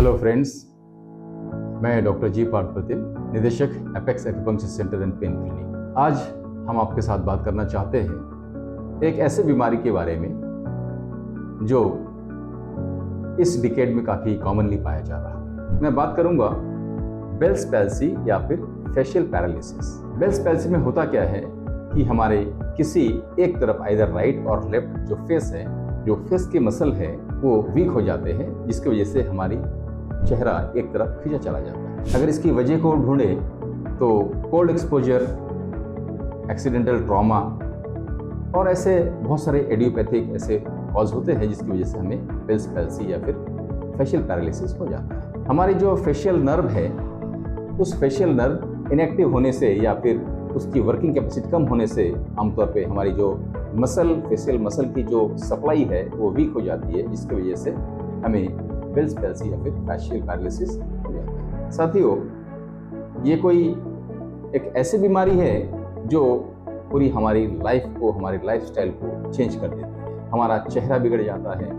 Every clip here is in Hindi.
हेलो फ्रेंड्स, मैं डॉक्टर जी पार्थप्रतिम, निदेशक apex acupuncture centre and pain clinic. आज हम आपके साथ बात करना चाहते हैं एक ऐसे बीमारी के बारे में जो इस डिकेड में काफ़ी कॉमनली पाया जा रहा है। मैं बात करूंगा बेल्स पैल्सी या फिर फेशियल पैरालिसिस। बेल्स पैल्सी में होता क्या है कि हमारे किसी एक तरफ आइदर राइट और लेफ्ट जो फेस के मसल है वो वीक हो जाते हैं, जिसकी वजह से हमारी चेहरा एक तरफ खिंचा चला जाता है। अगर इसकी वजह को ढूंढे तो कोल्ड एक्सपोजर, एक्सीडेंटल ट्रॉमा और ऐसे बहुत सारे एडियोपैथिक ऐसे कॉज होते हैं जिसकी वजह से हमें बेल्स पैल्सी या फिर फेशियल पैरालिसिस हो जाता है। हमारी जो फेशियल नर्व है, उस फेशियल नर्व इनएक्टिव होने से या फिर उसकी वर्किंग कैपेसिटी कम होने से आमतौर पे हमारी जो फेशियल मसल की जो सप्लाई है वो वीक हो जाती है, जिसकी वजह से हमें बेल्स पैल्सी या फिर फेशियल पैरालिसिस हो जाता है। साथियों, ये कोई एक ऐसी बीमारी है जो पूरी हमारी लाइफ को, हमारी लाइफस्टाइल को चेंज कर देती है। हमारा चेहरा बिगड़ जाता है,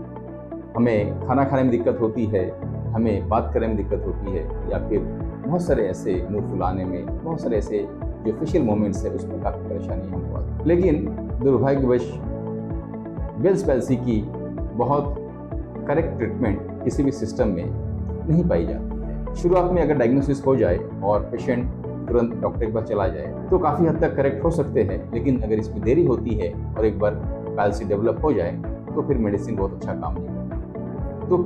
हमें खाना खाने में दिक्कत होती है, हमें बात करने में दिक्कत होती है, या फिर बहुत सारे ऐसे मुंह फुलाने में, बहुत सारे ऐसे जो फेशियल मोमेंट्स है उसमें काफ़ी परेशानी हमको आती है। लेकिन दुर्भाग्यवश बेल्स पैल्सी की बहुत करेक्ट ट्रीटमेंट किसी भी सिस्टम में नहीं पाई जाती है। शुरुआत में अगर डायग्नोसिस हो जाए और पेशेंट तुरंत डॉक्टर के पास चला जाए तो काफ़ी हद तक करेक्ट हो सकते हैं, लेकिन अगर इसमें देरी होती है और एक बार पैल्सी डेवलप हो जाए तो फिर मेडिसिन बहुत अच्छा काम नहीं करती। तो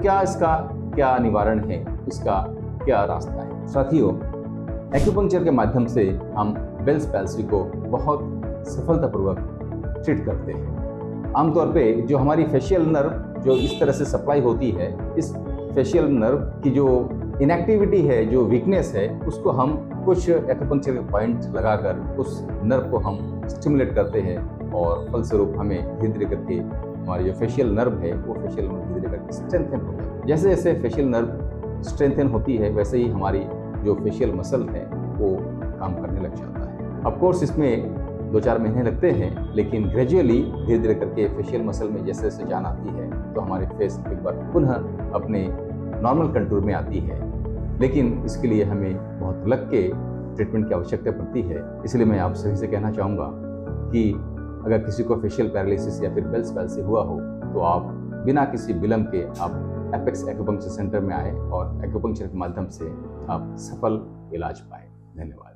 क्या निवारण है, इसका क्या रास्ता है? साथियों, एक्यूपंक्चर के माध्यम से हम बेल्स पैल्सी को बहुत सफलतापूर्वक ट्रीट करते हैं। आमतौर पे जो हमारी फेशियल नर्व जो इस तरह से सप्लाई होती है, इस फेशियल नर्व की जो इनएक्टिविटी है, जो वीकनेस है, उसको हम कुछ एक्यूपंक्चर के पॉइंट लगाकर उस नर्व को हम स्टिमुलेट करते हैं और फलस्वरूप हमें धीरे धीरे करके हमारी जो फेशियल नर्व है वो फेशियल नर्व धीरे धीरे करके स्ट्रेंथन हो जाती है। जैसे जैसे फेशियल नर्व स्ट्रेंथन होती है वैसे ही हमारी जो फेशियल मसल है वो काम करने लग जाता है। ऑफ कोर्स इसमें 2-4 महीने लगते हैं, लेकिन ग्रेजुअली धीरे धीरे करके फेशियल मसल में जैसे जैसे जान आती है तो हमारे फेस एक बार पुनः अपने नॉर्मल कंटूर में आती है। लेकिन इसके लिए हमें बहुत लग के ट्रीटमेंट की आवश्यकता पड़ती है। इसलिए मैं आप सभी से कहना चाहूँगा कि अगर किसी को फेशियल पैरालिसिस या फिर बेल्स पैल्सी हुआ हो तो आप बिना किसी विलंब के आप एपेक्स एक्यूपंक्चर सेंटर में आए और एक्यूपंक्चर के माध्यम से आप सफल इलाज पाएं। धन्यवाद।